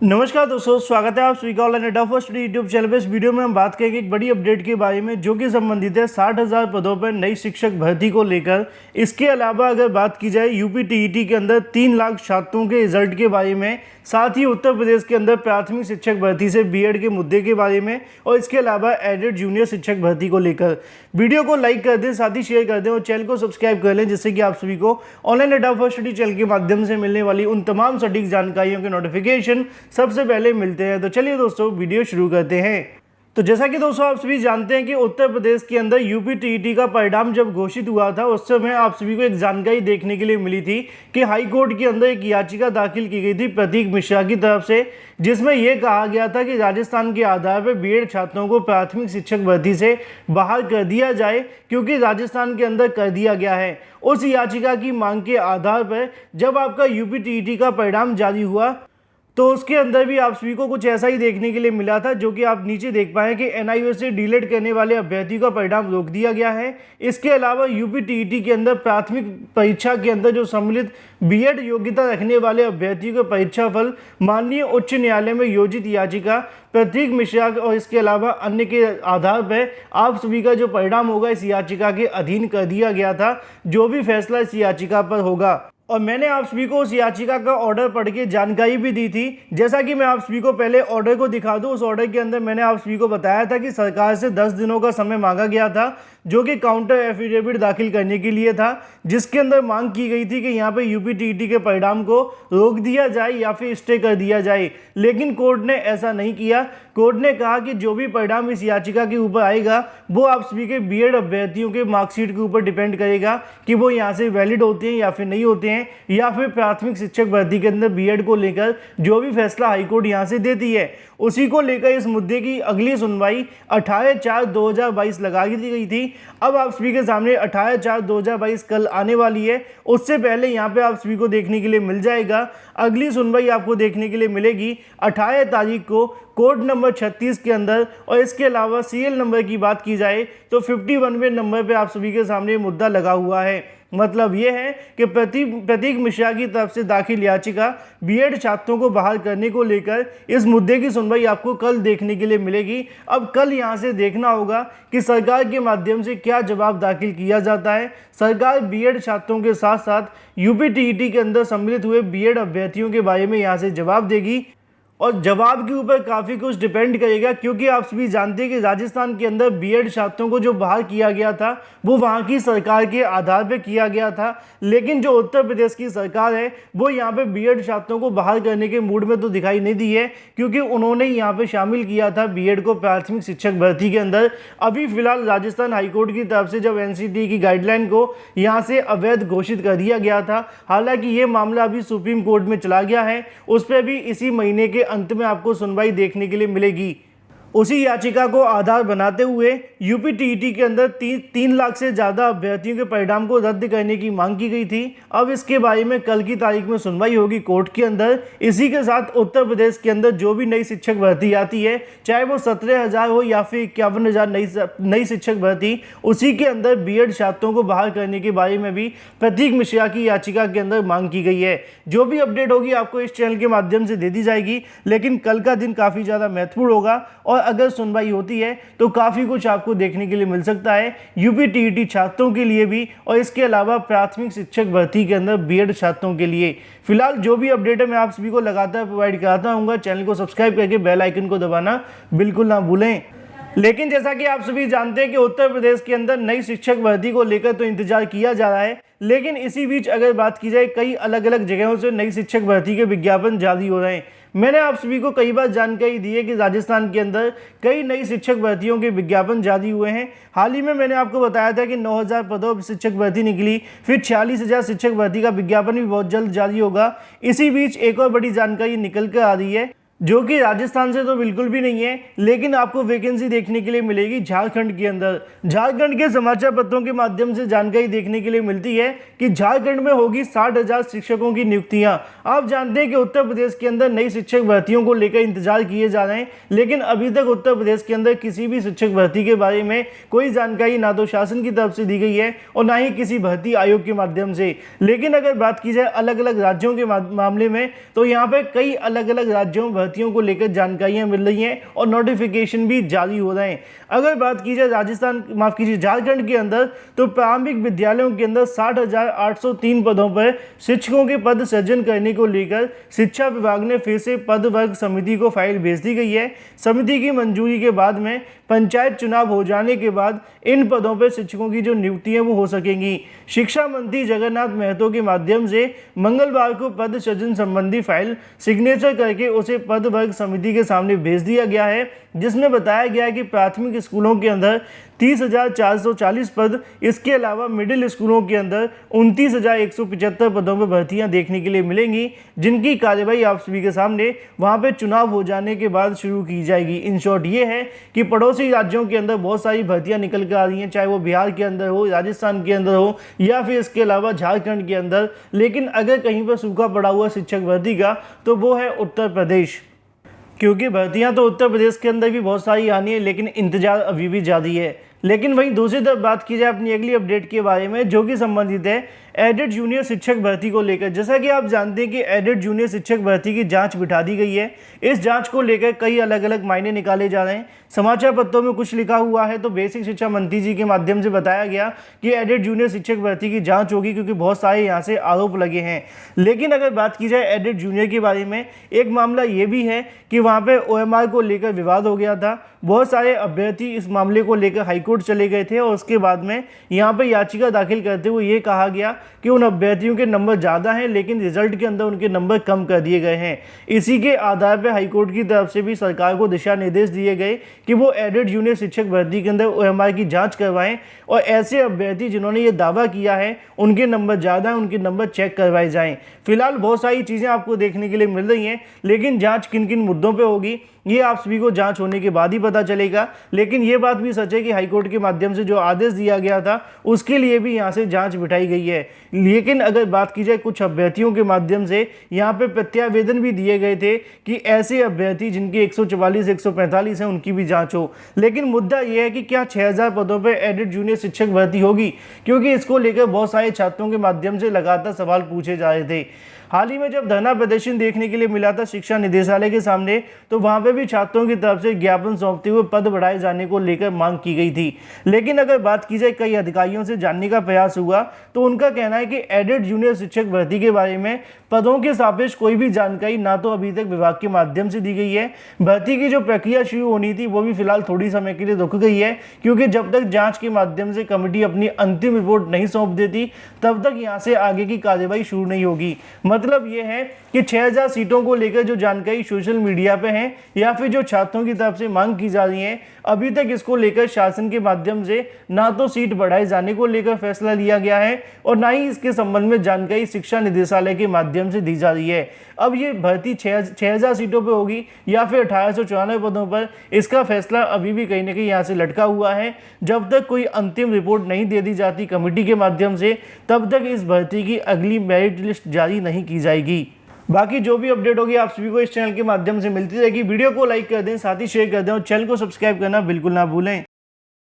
नमस्कार दोस्तों, स्वागत है आप सभी का ऑनलाइन अड्डा फर्स्ट यूट्यूब चैनल पे। इस वीडियो में हम बात करेंगे एक बड़ी अपडेट के बारे में जो कि संबंधित है 60,000 पदों पर नई शिक्षक भर्ती को लेकर। इसके अलावा अगर बात की जाए यूपी टीईटी के अंदर 3 लाख छात्रों के रिजल्ट के बारे में, साथ ही उत्तर प्रदेश के अंदर प्राथमिक शिक्षक भर्ती से बीएड के मुद्दे के बारे में, और इसके अलावा एडेड जूनियर शिक्षक भर्ती को लेकर। वीडियो को लाइक कर दें, साथ ही शेयर कर दें और चैनल को सब्सक्राइब कर लें, जिससे कि आप सभी को ऑनलाइन अड्डा फर्स्ट चैनल के माध्यम से मिलने वाली उन तमाम सटीक जानकारियों के नोटिफिकेशन सबसे पहले मिलते हैं। तो चलिए दोस्तों, वीडियो शुरू करते हैं। तो जैसा कि दोस्तों आप सभी जानते हैं कि उत्तर प्रदेश के अंदर यूपी टीईटी का परिणाम जब घोषित हुआ था, उस समय आप सभी को एक जानकारी देखने के लिए मिली थी कि हाई कोर्ट के अंदर एक याचिका दाखिल की गई थी प्रतीक मिश्रा की तरफ से, जिसमें यह कहा गया था कि राजस्थान के आधार पर बीएड छात्रों को प्राथमिक शिक्षक भर्ती से बाहर कर दिया जाए, क्योंकि राजस्थान के अंदर कर दिया गया है। उस याचिका की मांग के आधार पर जब आपका यूपी टीईटी का परिणाम जारी हुआ तो उसके अंदर भी आप सभी को कुछ ऐसा ही देखने के लिए मिला था, जो कि आप नीचे देख पाए कि एनआईओ से डीलेट करने वाले अभ्यर्थियों का परिणाम रोक दिया गया है। इसके अलावा यूपी टीईटी के अंदर प्राथमिक परीक्षा के अंदर जो सम्मिलित बीएड योग्यता रखने वाले अभ्यर्थियों का परीक्षा फल माननीय उच्च न्यायालय में योजित याचिका प्रतीक मिश्रा और इसके अलावा अन्य के आधार पर आप सभी का जो परिणाम होगा इस याचिका के अधीन कर दिया गया था। जो भी फैसला इस याचिका पर होगा, और मैंने आप सभी को उस याचिका का ऑर्डर पढ़ के जानकारी भी दी थी। जैसा कि मैं आप सभी को पहले ऑर्डर को दिखा दूं, उस ऑर्डर के अंदर मैंने आप सभी को बताया था कि सरकार से 10 दिनों का समय मांगा गया था, जो कि काउंटर एफिडेविट दाखिल करने के लिए था, जिसके अंदर मांग की गई थी कि यहाँ पे यूपी टीईटी के परिणाम को रोक दिया जाए या फिर स्टे कर दिया जाए। लेकिन कोर्ट ने ऐसा नहीं किया। कोर्ट ने कहा कि जो भी परिणाम इस याचिका के ऊपर आएगा वो आप सभी के बीएड अभ्यर्थियों के मार्कशीट के ऊपर डिपेंड करेगा कि वो यहाँ से वैलिड होते हैं या फिर नहीं होते हैं, या फिर प्राथमिक शिक्षक भर्ती के अंदर बीएड को लेकर जो भी फैसला हाईकोर्ट यहाँ से देती है, उसी को लेकर इस मुद्दे की अगली सुनवाई 18/4/2022 लगा दी गई थी। अब आप सभी के सामने 18/4/2022 कल आने वाली है। उससे पहले यहाँ पे आप सभी को देखने के लिए मिल जाएगा, अगली सुनवाई आपको देखने के लिए मिलेगी 18 तारीख को कोर्ट नंबर 36 के अंदर। और इसके अलावा सीएल नंबर की बात की जाए तो 51वें नंबर पे आप सभी के सामने मुद्दा लगा हुआ है। मतलब ये है कि प्रतीक मिश्रा की तरफ से दाखिल याचिका बीएड छात्रों को बहाल करने को लेकर इस मुद्दे की सुनवाई आपको कल देखने के लिए मिलेगी। अब कल यहाँ से देखना होगा कि सरकार के माध्यम से क्या जवाब दाखिल किया जाता है। सरकार बीएड छात्रों के साथ साथ यूपी टीईटी के अंदर सम्मिलित हुए बीएड अभ्यर्थियों के बारे में यहाँ से जवाब देगी, और जवाब के ऊपर काफ़ी कुछ डिपेंड करेगा, क्योंकि आप सभी जानते हैं कि राजस्थान के अंदर बीएड छात्रों को जो बाहर किया गया था वो वहाँ की सरकार के आधार पर किया गया था। लेकिन जो उत्तर प्रदेश की सरकार है वो यहाँ पे बीएड छात्रों को बाहर करने के मूड में तो दिखाई नहीं दी है, क्योंकि उन्होंने यहाँ पे शामिल किया था बीएड को प्राथमिक शिक्षक भर्ती के अंदर। अभी फिलहाल राजस्थान हाईकोर्ट की तरफ से जब एनसीटी की गाइडलाइन को यहाँ से अवैध घोषित कर दिया गया था, हालांकि ये मामला अभी सुप्रीम कोर्ट में चला गया है, उस पर भी इसी महीने के अंत में आपको सुनवाई देखने के लिए मिलेगी। उसी याचिका को आधार बनाते हुए यूपी टीईटी के अंदर 3 लाख से ज़्यादा अभ्यर्थियों के परिणाम को रद्द करने की मांग की गई थी। अब इसके बारे में कल की तारीख में सुनवाई होगी कोर्ट के अंदर। इसी के साथ उत्तर प्रदेश के अंदर जो भी नई शिक्षक भर्ती आती है, चाहे वो 17,000 हो या फिर 51,000 नई शिक्षक भर्ती, उसी के अंदर बीएड छात्रों को बहाल करने के बारे में भी प्रतीक मिश्रा की याचिका के अंदर मांग की गई है। जो भी अपडेट होगी आपको इस चैनल के माध्यम से दे दी जाएगी, लेकिन कल का दिन काफ़ी ज़्यादा महत्वपूर्ण होगा, और अगर सुनवाई होती है तो काफ़ी कुछ आपको देखने के लिए मिल सकता है यूपी टीईटी छात्रों के लिए भी, और इसके अलावा प्राथमिक शिक्षक भर्ती के अंदर बीएड छात्रों के लिए। फिलहाल जो भी अपडेट है मैं आप सभी को लगातार प्रोवाइड कराता हूँगा। चैनल को सब्सक्राइब करके बेल आइकन को दबाना बिल्कुल ना भूलें। लेकिन जैसा कि आप सभी जानते हैं कि उत्तर प्रदेश के अंदर नई शिक्षक भर्ती को लेकर तो इंतजार किया जा रहा है, लेकिन इसी बीच अगर बात की जाए कई अलग अलग जगहों से नई शिक्षक भर्ती के विज्ञापन जारी हो रहे हैं। मैंने आप सभी को कई बार जानकारी दी है कि राजस्थान के अंदर कई नई शिक्षक भर्तियों के विज्ञापन जारी हुए हैं। हाल ही में मैंने आपको बताया था कि 9,000 पदों पर शिक्षक भर्ती निकली, फिर 46,000 शिक्षक भर्ती का विज्ञापन भी बहुत जल्द जारी होगा। इसी बीच एक और बड़ी जानकारी निकल कर आ रही है, जो कि राजस्थान से तो बिल्कुल भी नहीं है, लेकिन आपको वैकेंसी देखने के लिए मिलेगी झारखंड के अंदर। झारखंड के समाचार पत्रों के माध्यम से जानकारी देखने के लिए मिलती है कि झारखंड में होगी 60,000 शिक्षकों की नियुक्तियां। आप जानते हैं कि उत्तर प्रदेश के अंदर नई शिक्षक भर्तियों को लेकर इंतजार किए जा रहे हैं, लेकिन अभी तक उत्तर प्रदेश के अंदर किसी भी शिक्षक भर्ती के बारे में कोई जानकारी ना तो शासन की तरफ से दी गई है और ना ही किसी भर्ती आयोग के माध्यम से। लेकिन अगर बात की जाए अलग अलग राज्यों के मामले में, तो यहाँ पर कई अलग अलग राज्यों भर्तियों को लेकर जानकारियां मिल रही हैं और नोटिफिकेशन भी जारी हो रहे हैं। अगर बात की जाए झारखंड के अंदर, तो प्रारंभिक विद्यालयों के अंदर 60,803 पदों पर शिक्षकों के पद सृजन करने को लेकर शिक्षा विभाग ने फिर से पद वर्ग समिति को फाइल भेज दी गई है। समिति की मंजूरी के बाद में पंचायत चुनाव हो जाने के बाद इन पदों पर शिक्षकों की जो नियुक्ति है वो हो सकेंगी। शिक्षा मंत्री जगन्नाथ महतो के माध्यम से मंगलवार को पद सृजन संबंधी फाइल सिग्नेचर करके उसे पद वर्ग समिति के सामने भेज दिया गया है, जिसमें बताया गया है कि प्राथमिक स्कूलों के अंदर 30,440 पद, इसके अलावा मिडिल स्कूलों के अंदर 29,175 पदों पर भर्तियां देखने के लिए मिलेंगी, जिनकी कार्यवाही आप सभी के सामने वहां पे चुनाव हो जाने के बाद शुरू की जाएगी। इन शॉर्ट ये है कि पड़ोसी राज्यों के अंदर बहुत सारी भर्तियां निकल कर आ रही हैं, चाहे वो बिहार के अंदर हो, राजस्थान के अंदर हो या फिर इसके अलावा झारखंड के अंदर, लेकिन अगर कहीं पर सूखा पड़ा हुआ शिक्षक भर्ती का तो वो है उत्तर प्रदेश, क्योंकि भर्तियां तो उत्तर प्रदेश के अंदर भी बहुत सारी आनी है, लेकिन इंतजार अभी भी जारी है। लेकिन वहीं दूसरी तरफ बात की जाए अपनी अगली अपडेट के बारे में, जो कि संबंधित है एडेड जूनियर शिक्षक भर्ती को लेकर। जैसा कि आप जानते हैं कि एडेड जूनियर शिक्षक भर्ती की जांच बिठा दी गई है। इस जांच को लेकर कई अलग अलग मायने निकाले जा रहे हैं। समाचार पत्रों में कुछ लिखा हुआ है तो बेसिक शिक्षा मंत्री जी के माध्यम से बताया गया कि एडेड जूनियर शिक्षक भर्ती की जांच होगी, क्योंकि बहुत सारे यहाँ से आरोप लगे हैं। लेकिन अगर बात की जाए एडेड जूनियर के बारे में, एक मामला ये भी है कि वहाँ पे OMR को लेकर विवाद हो गया था। बहुत सारे अभ्यर्थी इस मामले को लेकर हाईकोर्ट चले गए थे और उसके बाद में यहाँ पे याचिका दाखिल करते हुए ये कहा गया कि उन अभ्यर्थियों के नंबर ज़्यादा हैं, लेकिन रिजल्ट के अंदर उनके नंबर कम कर दिए गए हैं। इसी के आधार पर हाईकोर्ट की तरफ से भी सरकार को दिशा निर्देश दिए गए कि वो एडेड जूनियर शिक्षक भर्ती के अंदर OMR की जांच करवाएं और ऐसे अभ्यर्थी जिन्होंने ये दावा किया है उनके नंबर ज़्यादा हैं, उनके नंबर चेक करवाए जाएं। फिलहाल बहुत सारी चीज़ें आपको देखने के लिए मिल रही हैं, लेकिन जांच किन किन मुद्दों पे होगी ये आप सभी को जांच होने के बाद ही पता चलेगा। लेकिन ये बात भी सच है कि हाईकोर्ट के माध्यम से जो आदेश दिया गया था उसके लिए भी यहाँ से जांच बिठाई गई है। लेकिन अगर बात की जाए कुछ अभ्यर्थियों के माध्यम से यहाँ पे प्रत्यावेदन भी दिए गए थे कि ऐसे अभ्यर्थी जिनके 144 145 हैं उनकी भी जांच हो। लेकिन मुद्दा यह है कि क्या 6000 पदों पर एडेड जूनियर शिक्षक भर्ती होगी, क्योंकि इसको लेकर बहुत सारे छात्रों के माध्यम से लगातार सवाल पूछे जा रहे थे। हाल ही में जब धरना प्रदर्शन देखने के लिए मिला था शिक्षा निदेशालय के सामने, तो वहां पे भी छात्रों की तरफ से ज्ञापन सौंपते हुए पद बढ़ाए जाने को लेकर मांग की गई थी। लेकिन अगर बात की जाए कई अधिकारियों से जानने का प्रयास हुआ तो उनका कहना है कि एडेड जूनियर शिक्षक भर्ती के बारे में पदों के सापेक्ष कोई भी जानकारी ना तो अभी तक विभाग के माध्यम से दी गई है। भर्ती की जो प्रक्रिया शुरू होनी थी वो भी फिलहाल थोड़ी समय के लिए रुक गई है, क्योंकि जब तक जांच के माध्यम से कमेटी अपनी अंतिम रिपोर्ट नहीं सौंप देती तब तक यहाँ से आगे की कार्यवाही शुरू नहीं होगी। मतलब ये है कि 6000 सीटों को लेकर जो जानकारी सोशल मीडिया पे है या फिर जो छात्रों की तरफ से मांग की जा रही है, अभी तक इसको लेकर शासन के माध्यम से ना तो सीट बढ़ाए जाने को लेकर फैसला लिया गया है और ना ही इसके संबंध में जानकारी शिक्षा निदेशालय के माध्यम से दी जा रही है। अब ये भर्ती 6000 सीटों पे होगी या फिर 1894 पदों पर, इसका फैसला अभी भी कहीं ना कहीं यहाँ से लटका हुआ है। जब तक कोई अंतिम रिपोर्ट नहीं दे दी जाती कमेटी के माध्यम से, तब तक इस भर्ती की अगली मेरिट लिस्ट जारी नहीं की जाएगी। बाकी जो भी अपडेट होगी आप सभी को इस चैनल के माध्यम से मिलती रहेगी। वीडियो को लाइक कर दें, साथ ही शेयर कर दें और चैनल को सब्सक्राइब करना बिल्कुल ना भूलें।